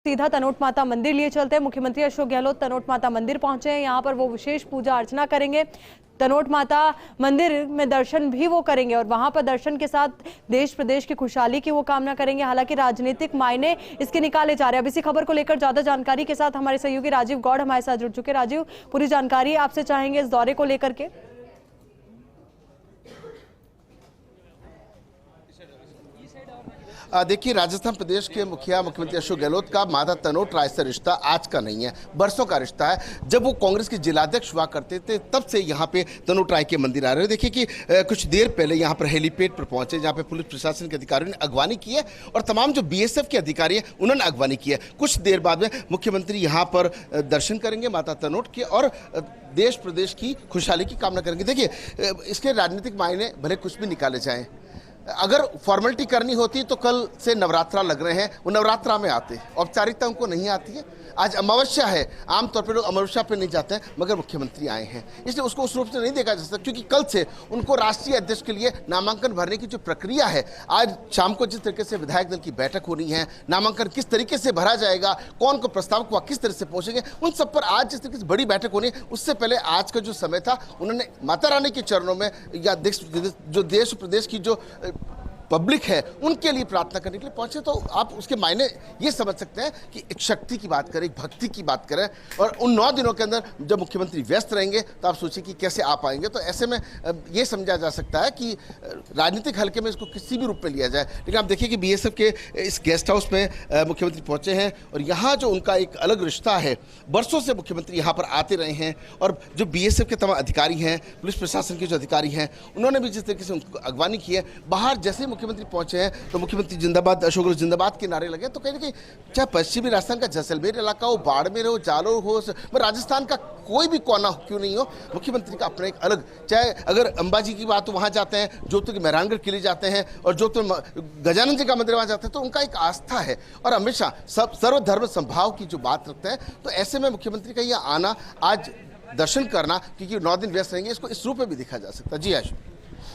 सीधा तनोट माता मंदिर लिए चलते हैं। मुख्यमंत्री अशोक गहलोत तनोट माता मंदिर पहुंचे हैं। यहाँ पर वो विशेष पूजा अर्चना करेंगे। तनोट माता मंदिर में दर्शन भी वो करेंगे और वहां पर दर्शन के साथ देश प्रदेश की खुशहाली की वो कामना करेंगे। हालांकि राजनीतिक मायने इसके निकाले जा रहे हैं। अब इसी खबर को लेकर ज्यादा जानकारी के साथ हमारे सहयोगी राजीव गौड़ हमारे साथ जुड़ चुके। राजीव, पूरी जानकारी आपसे चाहेंगे इस दौरे को लेकर के। देखिए, राजस्थान प्रदेश के मुख्यमंत्री अशोक गहलोत का माता तनोट राय से रिश्ता आज का नहीं है, बरसों का रिश्ता है। जब वो कांग्रेस के जिलाध्यक्ष हुआ करते थे तब से यहाँ पे तनोट राय के मंदिर आ रहे हैं। देखिए कि कुछ देर पहले यहाँ पर हेलीपैड पर पहुंचे, जहाँ पे पुलिस प्रशासन के अधिकारियों ने अगवानी की है और तमाम जो बीएसएफ के अधिकारी हैं उन्होंने अगवानी की है। कुछ देर बाद में मुख्यमंत्री यहाँ पर दर्शन करेंगे माता तनोट के और देश प्रदेश की खुशहाली की कामना करेंगे। देखिए, इसके राजनीतिक मायने भले कुछ भी निकाले जाएं, अगर फॉर्मेलिटी करनी होती तो कल से नवरात्रा लग रहे हैं, वो नवरात्रा में आते, औपचारिकता उनको नहीं आती है। आज अमावस्या है, आमतौर पर लोग अमावस्या पे नहीं जाते हैं, मगर मुख्यमंत्री आए हैं इसलिए उसको उस रूप से नहीं देखा जा सकता, क्योंकि कल से उनको राष्ट्रीय अध्यक्ष के लिए नामांकन भरने की जो प्रक्रिया है, आज शाम को जिस तरीके से विधायक दल की बैठक होनी है, नामांकन किस तरीके से भरा जाएगा, कौन को प्रस्ताव को किस तरह से पहुंचेंगे, उन सब पर आज जिस तरीके से बड़ी बैठक होनी है, उससे पहले आज का जो समय था उन्होंने माता रानी के चरणों में या जो देश प्रदेश की जो पब्लिक है उनके लिए प्रार्थना करने के लिए पहुंचे। तो आप उसके मायने ये समझ सकते हैं कि एक शक्ति की बात करें, एक भक्ति की बात करें, और उन 9 दिनों के अंदर जब मुख्यमंत्री व्यस्त रहेंगे तो आप सोचिए कि कैसे आ पाएंगे। तो ऐसे में ये समझा जा सकता है कि राजनीतिक हल्के में इसको किसी भी रूप में लिया जाए। लेकिन आप देखिए कि बीएसएफ के इस गेस्ट हाउस में मुख्यमंत्री पहुंचे हैं और यहाँ जो उनका एक अलग रिश्ता है, बरसों से मुख्यमंत्री यहाँ पर आते रहे हैं और जो बीएसएफ के तमाम अधिकारी हैं, पुलिस प्रशासन के जो अधिकारी हैं, उन्होंने भी जिस तरीके से उनको अगवानी की है, बाहर जैसे मुख्यमंत्री पहुंचे हैं तो मुख्यमंत्री जिंदाबाद, अशोक गहलोत जिंदाबाद के नारे लगे। तो कहीं ना कहीं चाहे पश्चिमी राजस्थान का जैसलमेर इलाका हो, बाड़मेर हो, जालोर हो, राजस्थान का कोई भी कोना क्यों नहीं हो, मुख्यमंत्री का अपना एक अलग, चाहे अगर अंबाजी की बात हो वहां जाते हैं, जोधपुर के मेहरानगढ़ किले जाते हैं और जोधपुर गजानन जी का मंदिर वहां जाते हैं, तो उनका एक आस्था है और हमेशा सब सर्वधर्म संभाव की जो बात रखते हैं। तो ऐसे में मुख्यमंत्री का यह आना, आज दर्शन करना, क्योंकि 9 दिन व्यस्त रहेंगे, इसको इस रूप में भी देखा जा सकता है। जी आशु,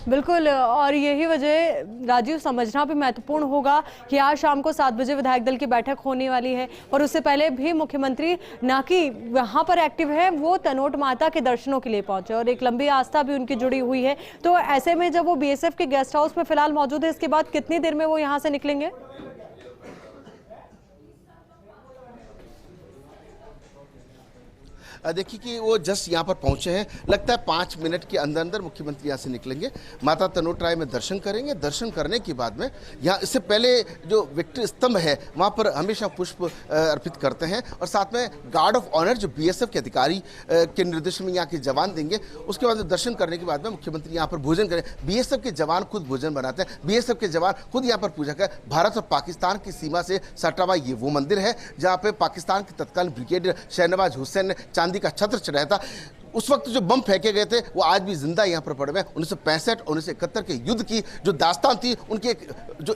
बिल्कुल, और यही वजह राजीव समझना भी महत्वपूर्ण होगा कि आज शाम को 7 बजे विधायक दल की बैठक होने वाली है और उससे पहले भी मुख्यमंत्री ना कि वहां पर एक्टिव है, वो तनोट माता के दर्शनों के लिए पहुंचे और एक लंबी आस्था भी उनकी जुड़ी हुई है। तो ऐसे में जब वो बीएसएफ के गेस्ट हाउस में फिलहाल मौजूद है, इसके बाद कितनी देर में वो यहाँ से निकलेंगे? देखिए कि वो जस्ट यहाँ पर पहुंचे हैं, लगता है 5 मिनट के अंदर अंदर मुख्यमंत्री यहाँ से निकलेंगे, माता तनोट राय में दर्शन करेंगे। दर्शन करने के बाद में यहाँ, इससे पहले जो विक्ट्री स्तंभ है वहाँ पर हमेशा पुष्प अर्पित करते हैं और साथ में गार्ड ऑफ ऑनर जो बीएसएफ के अधिकारी के निर्देशन में यहाँ के जवान देंगे। उसके बाद दर्शन करने के बाद में मुख्यमंत्री यहाँ पर भोजन करें। बीएसएफ के जवान खुद भोजन बनाते हैं, बीएसएफ के जवान खुद यहाँ पर पूजा करें। भारत और पाकिस्तान की सीमा से सटा हुआ ये वो मंदिर है जहाँ पे पाकिस्तान के तत्कालीन ब्रिगेडियर शहनवाज हुसैन ने चांदी का छत्र चढ़ाया था। उस वक्त जो बम फेंके गए थे वो आज भी जिंदा यहाँ पर पड़े हुए हैं। 1965 और 1971 के युद्ध की जो दास्तान थी, उनके जो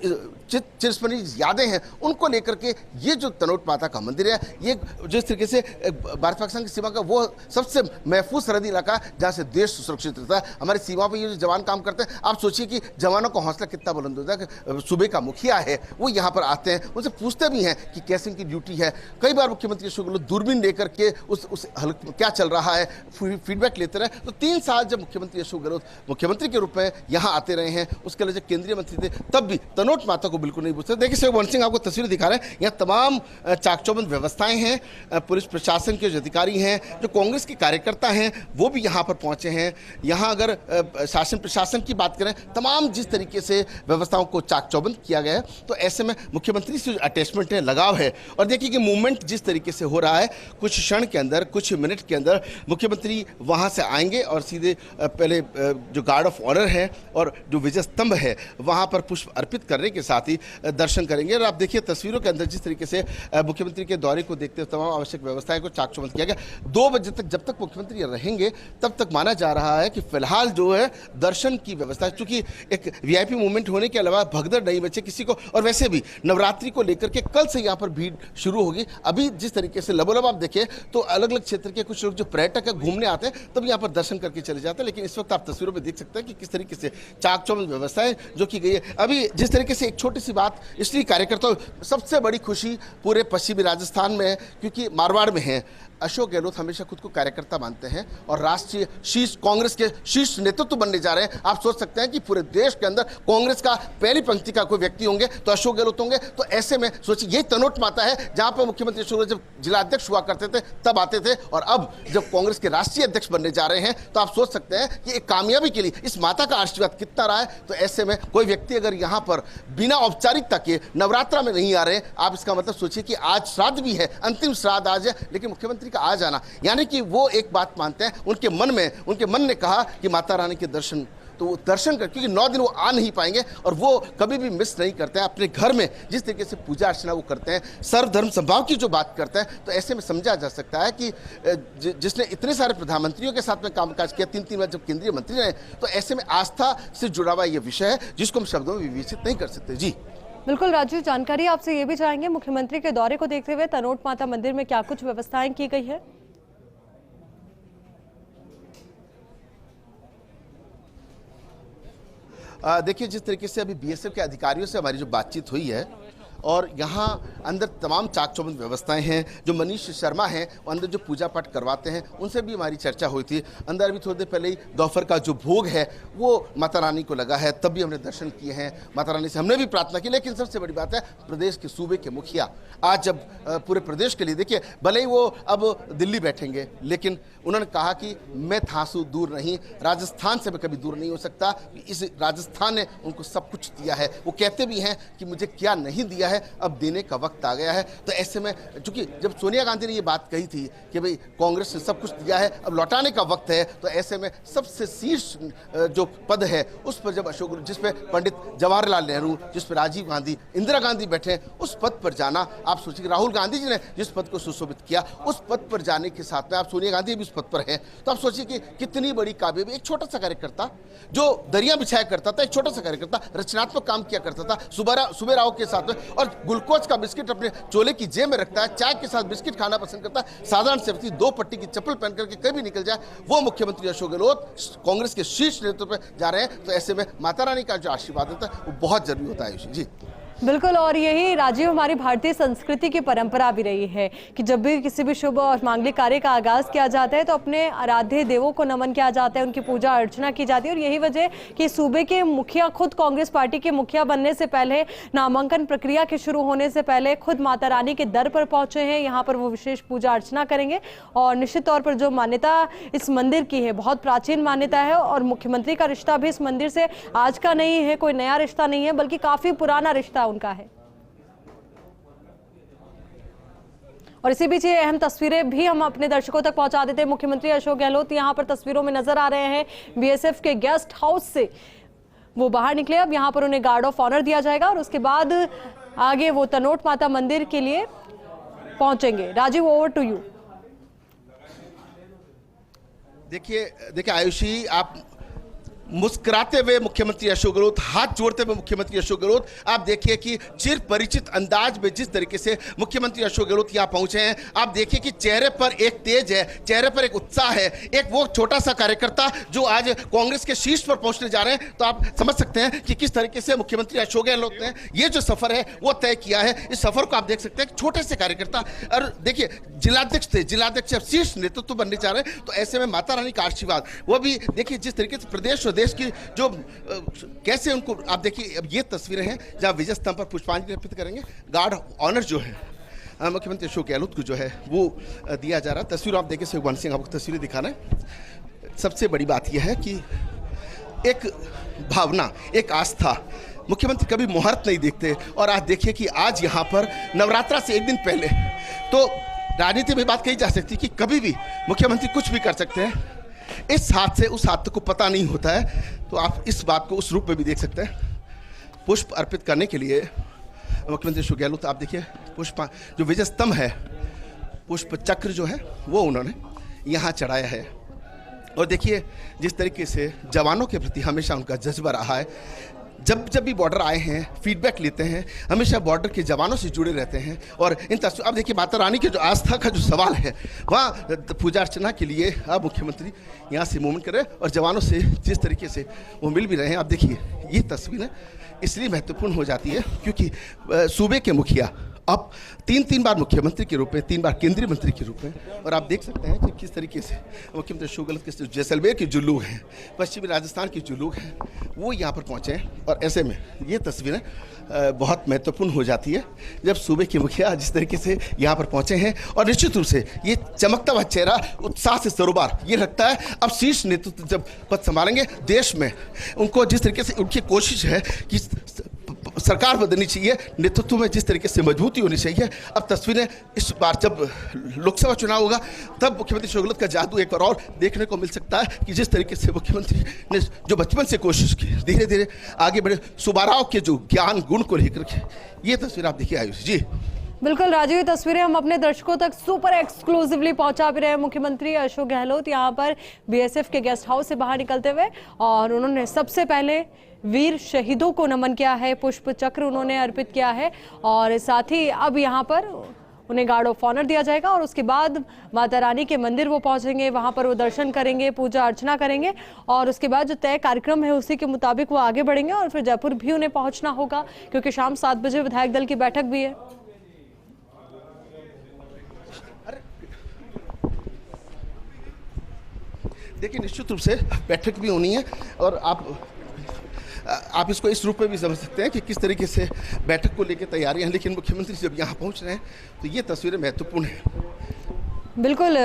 चिरस्मरणीय यादें हैं, उनको लेकर के ये जो तनोट माता का मंदिर है, ये जिस तरीके से भारत पाकिस्तान की सीमा का वो सबसे महफूज सरहदी इलाका है जहाँ से देश सुरक्षित रहता है। हमारी सीमा पर ये जो जवान काम करते हैं, आप सोचिए कि जवानों का हौसला कितना बुलंद होता है कि सूबे का मुखिया है वो यहाँ पर आते हैं, उनसे पूछते भी हैं कि कैसे उनकी ड्यूटी है। कई बार मुख्यमंत्री अशोक गहलोत दूरबीन लेकर के उस हल्के क्या चल रहा है फीडबैक लेते रहे। तो 3 साल जब मुख्यमंत्री अशोक गहलोत मुख्यमंत्री के रूप में यहाँ आते रहे हैं, उसके लिए जब केंद्रीय मंत्री थे तब भी तनोट माता को बिल्कुल नहीं पूछते। देखिए सहयोग वन सिंह आपको तस्वीरें दिखा रहे हैं, यहाँ तमाम चाक-चौबंद व्यवस्थाएं हैं, पुलिस प्रशासन के जो अधिकारी हैं, जो कांग्रेस के कार्यकर्ता हैं, वो भी यहाँ पर पहुंचे हैं। यहाँ अगर शासन प्रशासन की बात करें, तमाम जिस तरीके से व्यवस्थाओं को चाक-चौबंद किया गया है, तो ऐसे में मुख्यमंत्री से अटैचमेंट है, लगाव है। और देखिए कि मूवमेंट जिस तरीके से हो रहा है, कुछ क्षण के अंदर, कुछ मिनट के अंदर मुख्यमंत्री वहाँ से आएंगे और सीधे पहले जो गार्ड ऑफ ऑनर है और जो विजय स्तंभ है वहाँ पर पुष्प अर्पित करने के साथ ही दर्शन करेंगे। और आप देखिए तस्वीरों के अंदर जिस तरीके से मुख्यमंत्री के दौरे को देखते हुए तमाम आवश्यक व्यवस्थाएं को चाक-चौबंद किया गया। 2 बजे तक जब तक मुख्यमंत्री रहेंगे तब तक माना जा रहा है कि फिलहाल जो है दर्शन की व्यवस्था, चूंकि एक वीआईपी मूवमेंट होने के अलावा भगदड़ नहीं बचे किसी को, और वैसे भी नवरात्रि को लेकर के कल से यहाँ पर भीड़ शुरू होगी। अभी जिस तरीके से लबोलब आप देखें तो अलग अलग क्षेत्र के कुछ लोग जो पर्यटक है घूमने घूमने आते हैं तब यहाँ पर दर्शन करके चले जाते हैं। लेकिन इस वक्त आप तस्वीरों में देख सकते हैं कि किस तरीके से चाक चौबंद व्यवस्थाएं जो की गई है। अभी जिस तरीके से एक छोटी सी बात, इसलिए कार्यकर्ताओं सबसे बड़ी खुशी पूरे पश्चिमी राजस्थान में है क्योंकि मारवाड़ में है। अशोक गहलोत हमेशा खुद को कार्यकर्ता मानते हैं और राष्ट्रीय शीर्ष कांग्रेस के शीर्ष नेतृत्व बनने जा रहे हैं। आप सोच सकते हैं कि पूरे देश के अंदर कांग्रेस का पहली पंक्ति का कोई व्यक्ति होंगे तो अशोक गहलोत होंगे। तो ऐसे में सोचिए, यही तनोट माता है जहां पर मुख्यमंत्री अशोक गहलोत जब जिला अध्यक्ष हुआ करते थे तब आते थे, और अब जब कांग्रेस के राष्ट्रीय अध्यक्ष बनने जा रहे हैं तो आप सोच सकते हैं कि एक कामयाबी के लिए इस माता का आशीर्वाद कितना रहा है। तो ऐसे में कोई व्यक्ति अगर यहाँ पर बिना औपचारिकता के नवरात्रा में नहीं आ रहे, आप इसका मतलब सोचिए कि आज श्राद्ध भी है, अंतिम श्राद्ध आज है, लेकिन मुख्यमंत्री का आ जाना यानी कि वो एक बात मानते हैं। उनके मन ने कहा कि माता रानी के दर्शन, तो वो दर्शन कर, क्योंकि 9 दिन वो आ नहीं पाएंगे और वो कभी भी मिस नहीं करते हैं अपने घर में जिस तरीके से पूजा अर्चना वो करते हैं, सर्वधर्म समभाव की जो बात करते हैं। तो ऐसे में समझा जा सकता है कि जिसने इतने सारे प्रधानमंत्रियों के साथ में कामकाज किया, 3 बार जब केंद्रीय मंत्री रहे, तो ऐसे में आस्था से जुड़ा हुआ ये विषय है जिसको हम शब्दों में विवेचित नहीं कर सकते। जी बिल्कुल राजू, जानकारी आपसे ये भी चाहेंगे, मुख्यमंत्री के दौरे को देखते हुए तनोट माता मंदिर में क्या कुछ व्यवस्थाएं की गई है? देखिए, जिस तरीके से अभी बीएसएफ के अधिकारियों से हमारी जो बातचीत हुई है और यहाँ अंदर तमाम चाक चौबंद व्यवस्थाएं हैं, जो मनीष शर्मा हैं वो अंदर जो पूजा पाठ करवाते हैं उनसे भी हमारी चर्चा हुई थी। अंदर अभी थोड़ी देर पहले ही दोपहर का जो भोग है वो माता रानी को लगा है, तब भी हमने दर्शन किए हैं, माता रानी से हमने भी प्रार्थना की। लेकिन सबसे बड़ी बात है, प्रदेश के सूबे के मुखिया आज जब पूरे प्रदेश के लिए, देखिए भले ही वो अब दिल्ली बैठेंगे लेकिन उन्होंने कहा कि मैं थांसू दूर नहीं, राजस्थान से मैं कभी दूर नहीं हो सकता। इस राजस्थान ने उनको सब कुछ दिया है। वो कहते भी हैं कि मुझे क्या नहीं दिया है, अब देने का वक्त आ गया है। तो ऐसे में चूंकि जब सोनिया गांधी ने ये बात कही थी कि भाई कांग्रेस ने सब कुछ दिया है, अब लौटाने का वक्त है, तो ऐसे में सबसे शीर्ष जो पद है उस पर जब अशोक, जिस पे पंडित जवाहरलाल नेहरू, जिस पे राजीव गांधी, इंदिरा गांधी बैठे, उस पद पर जाना, आप सोचिए राहुल गांधी जी ने जिस पद को सुशोभित किया, उस पद पर जाने के साथ में आप सोनिया गांधी भी उस पद पर है, तो आप सोचिए कि कितनी बड़ी कामयाबी। एक छोटा सा कार्यकर्ता जो दरिया बिछाया करता था, एक छोटा सा कार्यकर्ता रचनात्मक काम किया करता था, सुबह राव के साथ में, और ग्लूकोज का बिस्किट अपने चोले की जेब में रखता है, चाय के साथ बिस्किट खाना पसंद करता है, साधारण से व्यक्ति 2 पट्टी की चप्पल पहन करके कभी निकल जाए, वो मुख्यमंत्री अशोक गहलोत कांग्रेस के शीर्ष नेतृत्व पर जा रहे हैं। तो ऐसे में माता रानी का जो आशीर्वाद होता है वो बहुत जरूरी होता है। जी बिल्कुल, और यही राजीव हमारी भारतीय संस्कृति की परंपरा भी रही है कि जब भी किसी भी शुभ और मांगलिक कार्य का आगाज किया जाता है तो अपने आराध्य देवों को नमन किया जाता है, उनकी पूजा अर्चना की जाती है। और यही वजह कि सूबे के मुखिया खुद कांग्रेस पार्टी के मुखिया बनने से पहले, नामांकन प्रक्रिया के शुरू होने से पहले खुद माता रानी के दर पर पहुंचे हैं। यहाँ पर वो विशेष पूजा अर्चना करेंगे और निश्चित तौर पर जो मान्यता इस मंदिर की है, बहुत प्राचीन मान्यता है और मुख्यमंत्री का रिश्ता भी इस मंदिर से आज का नहीं है, कोई नया रिश्ता नहीं है, बल्कि काफी पुराना रिश्ता उनका है। और इसी बीच ये अहम तस्वीरें भी हम अपने दर्शकों तक पहुंचा देते हैं। मुख्यमंत्री अशोक गहलोत यहां पर तस्वीरों में नजर आ रहे हैं, बीएसएफ के गेस्ट हाउस से वो बाहर निकले। अब यहां पर उन्हें गार्ड ऑफ ऑनर दिया जाएगा और उसके बाद आगे वो तनोट माता मंदिर के लिए पहुंचेंगे। Rajeev, over to you. देखिए आयुषी, आप मुस्कुराते हुए मुख्यमंत्री अशोक गहलोत, हाथ जोड़ते हुए मुख्यमंत्री अशोक गहलोत, आप देखिए कि चिर परिचित अंदाज में जिस तरीके से मुख्यमंत्री अशोक गहलोत यहाँ पहुंचे हैं, आप देखिए कि चेहरे पर एक तेज है, चेहरे पर एक उत्साह है, एक वो छोटा सा कार्यकर्ता जो आज कांग्रेस के शीर्ष पर पहुंचने जा रहे हैं। तो आप समझ सकते हैं कि किस तरीके से मुख्यमंत्री अशोक गहलोत ने ये जो सफर है वो तय किया है। इस सफर को आप देख सकते हैं, छोटे से कार्यकर्ता, और देखिए जिलाध्यक्ष थे, जिलाध्यक्ष अब शीर्ष नेतृत्व बनने जा रहे हैं। तो ऐसे में माता रानी का आशीर्वाद, वो भी देखिए जिस तरीके से प्रदेश देश की जो कैसे उनको, आप देखिए अब ये तस्वीरें हैं जहां विजय स्तंभ पर पुष्पांजलि अर्पित करेंगे। गार्ड ऑनर जो है मुख्यमंत्री अशोक गहलोत को जो है वो दिया जा रहा है। तस्वीर आप देखिए, सुखवंत सिंह आपको तस्वीरें दिखाना है। सबसे बड़ी बात यह है कि एक भावना, एक आस्था, मुख्यमंत्री कभी मुहूर्त नहीं देखते। और आज देखिए कि आज यहाँ पर नवरात्रा से एक दिन पहले, तो राजनीति में बात कही जा सकती है कि कभी भी मुख्यमंत्री कुछ भी कर सकते हैं, इस हाथ से उस हाथ को पता नहीं होता है। तो आप इस बात को उस रूप में भी देख सकते हैं। पुष्प अर्पित करने के लिए मुख्यमंत्री अशोक गहलोत, आप देखिए पुष्प, जो विजय स्तंभ है, पुष्प चक्र जो है वो उन्होंने यहाँ चढ़ाया है। और देखिए जिस तरीके से जवानों के प्रति हमेशा उनका जज्बा रहा है, जब जब भी बॉर्डर आए हैं फीडबैक लेते हैं, हमेशा बॉर्डर के जवानों से जुड़े रहते हैं। और इन तस्वीर अब देखिए माता रानी के जो आस्था का जो सवाल है, वहाँ पूजा अर्चना के लिए अब मुख्यमंत्री यहाँ से मूवमेंट कर रहे हैं और जवानों से जिस तरीके से वो मिल भी रहे हैं। आप देखिए ये तस्वीरें इसलिए महत्वपूर्ण हो जाती है क्योंकि सूबे के मुखिया अब तीन बार मुख्यमंत्री के रूप में, 3 बार केंद्रीय मंत्री के रूप में, और आप देख सकते हैं कि किस तरीके से मुख्यमंत्री अशोक गहलोत के जैसलमेर के जो लोग हैं, पश्चिमी राजस्थान के जो लोग हैं, वो यहाँ पर पहुँचे हैं। और ऐसे में ये तस्वीरें बहुत महत्वपूर्ण हो जाती है जब सूबे के मुखिया जिस तरीके से यहाँ पर पहुँचे हैं। और निश्चित रूप से ये चमकता हुआ चेहरा उत्साह से सरोबार ये रखता है। अब शीर्ष नेतृत्व जब पद संभालेंगे देश में, उनको जिस तरीके से उनकी कोशिश है कि सरकार बदलनी चाहिए, नेतृत्व में जिस तरीके से मजबूती होनी चाहिए। अब तस्वीरें इस बार जब लोकसभा चुनाव होगा तब मुख्यमंत्री अशोक गहलोत का जादू एक बार और देखने को मिल सकता है कि जिस तरीके से मुख्यमंत्री ने जो बचपन से कोशिश की, धीरे धीरे आगे बढ़े, सुबाराव के जो ज्ञान गुण को लेकर के ये तस्वीर आप देखिए आयुष जी। बिल्कुल राजीव, ये तस्वीरें हम अपने दर्शकों तक सुपर एक्सक्लूसिवली पहुंचा भी रहे हैं। मुख्यमंत्री अशोक गहलोत यहां पर बीएसएफ के गेस्ट हाउस से बाहर निकलते हुए, और उन्होंने सबसे पहले वीर शहीदों को नमन किया है, पुष्प चक्र उन्होंने अर्पित किया है, और साथ ही अब यहाँ पर उन्हें गार्ड ऑफ ऑनर दिया जाएगा। और उसके बाद माता रानी के मंदिर वो पहुंचेंगे, वहां पर वो दर्शन करेंगे, पूजा अर्चना करेंगे, और उसके बाद जो तय कार्यक्रम है उसी के मुताबिक वो आगे बढ़ेंगे। और फिर जयपुर भी उन्हें पहुंचना होगा क्योंकि शाम 7 बजे विधायक दल की बैठक भी है। देखिए निश्चित रूप से बैठक भी होनी है, और आप इसको इस रूप में भी समझ सकते हैं कि किस तरीके से बैठक को लेकर तैयारियां हैं। लेकिन मुख्यमंत्री जब यहाँ पहुँच रहे हैं तो ये तस्वीरें महत्वपूर्ण हैं। बिल्कुल,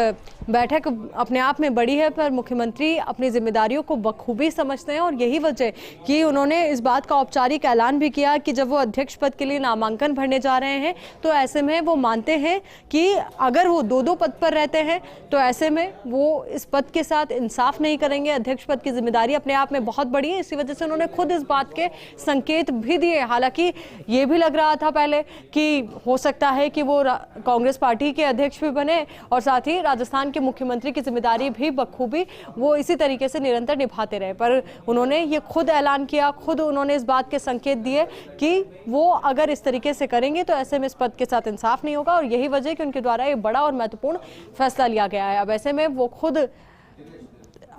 बैठक अपने आप में बड़ी है, पर मुख्यमंत्री अपनी जिम्मेदारियों को बखूबी समझते हैं, और यही वजह कि उन्होंने इस बात का औपचारिक ऐलान भी किया कि जब वो अध्यक्ष पद के लिए नामांकन भरने जा रहे हैं तो ऐसे में वो मानते हैं कि अगर वो 2 पद पर रहते हैं तो ऐसे में वो इस पद के साथ इंसाफ नहीं करेंगे। अध्यक्ष पद की जिम्मेदारी अपने आप में बहुत बड़ी है, इसी वजह से उन्होंने खुद इस बात के संकेत भी दिए। हालांकि ये भी लग रहा था पहले कि हो सकता है कि वो कांग्रेस पार्टी के अध्यक्ष भी बने, और साथ ही राजस्थान के मुख्यमंत्री की जिम्मेदारी भी बखूबी वो इसी तरीके से निरंतर निभाते रहे। पर उन्होंने ये खुद ऐलान किया, खुद उन्होंने इस बात के संकेत दिए कि वो अगर इस तरीके से करेंगे तो ऐसे में इस पद के साथ इंसाफ नहीं होगा, और यही वजह कि उनके द्वारा ये बड़ा और महत्वपूर्ण फैसला लिया गया है। अब ऐसे में वो खुद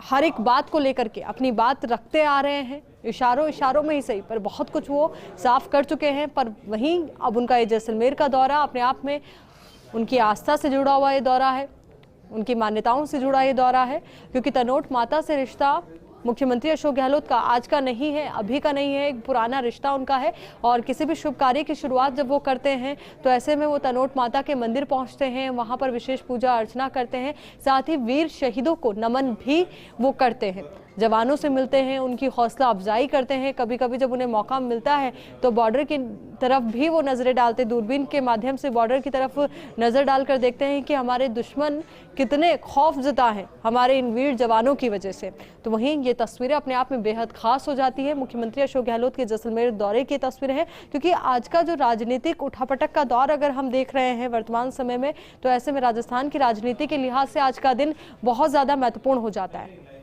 हर एक बात को लेकर के अपनी बात रखते आ रहे हैं, इशारों में ही सही, पर बहुत कुछ वो साफ कर चुके हैं। पर वहीं अब उनका ये जैसलमेर का दौरा अपने आप में उनकी आस्था से जुड़ा हुआ ये दौरा है, उनकी मान्यताओं से जुड़ा ये दौरा है, क्योंकि तनोट माता से रिश्ता मुख्यमंत्री अशोक गहलोत का आज का नहीं है, अभी का नहीं है, एक पुराना रिश्ता उनका है। और किसी भी शुभ कार्य की शुरुआत जब वो करते हैं तो ऐसे में वो तनोट माता के मंदिर पहुंचते हैं, वहां पर विशेष पूजा अर्चना करते हैं, साथ ही वीर शहीदों को नमन भी वो करते हैं, जवानों से मिलते हैं, उनकी हौसला अफजाई करते हैं। कभी कभी जब उन्हें मौका मिलता है तो बॉर्डर की तरफ भी वो नज़रें डालते, दूरबीन के माध्यम से बॉर्डर की तरफ नज़र डालकर देखते हैं कि हमारे दुश्मन कितने खौफ जता हैं हमारे इन वीर जवानों की वजह से। तो वहीं ये तस्वीरें अपने आप में बेहद खास हो जाती है। मुख्यमंत्री अशोक गहलोत के जैसलमेर दौरे की तस्वीरें हैं, क्योंकि आज का जो राजनीतिक उठापटक का दौर अगर हम देख रहे हैं वर्तमान समय में, तो ऐसे में राजस्थान की राजनीति के लिहाज से आज का दिन बहुत ज़्यादा महत्वपूर्ण हो जाता है।